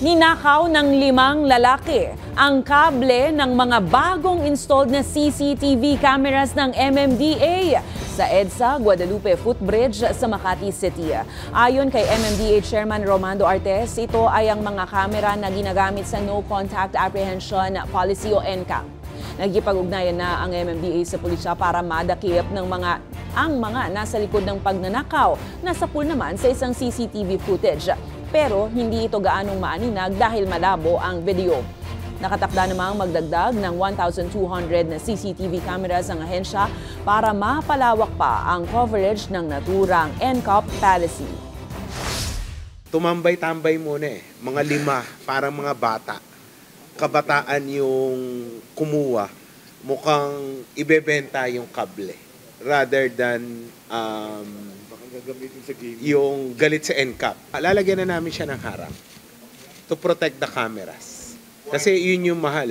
Ninakaw ng 5 lalaki ang kable ng mga bagong installed na CCTV cameras ng MMDA sa EDSA Guadalupe Footbridge sa Makati City. Ayon kay MMDA Chairman Romando Artes, ito ay ang mga kamera na ginagamit sa No Contact Apprehension Policy o NCAP. Nagkipag-ugnayan na ang MMDA sa pulisya para madakip ng ang mga nasa likod ng pagnanakaw na sapul naman sa isang CCTV footage. Pero hindi ito gaanong maaninag dahil malabo ang video. Nakatakda namang magdagdag ng 1,200 na CCTV cameras ang ahensya para mapalawak pa ang coverage ng naturang NCAP policy. Tumambay-tambay muna mga 5, parang mga bata. Kabataan yung kumuha, mukhang ibebenta yung kable rather than yung galit sa NCAP. Lalagyan na namin siya ng harang to protect the cameras. Kasi yun yung mahal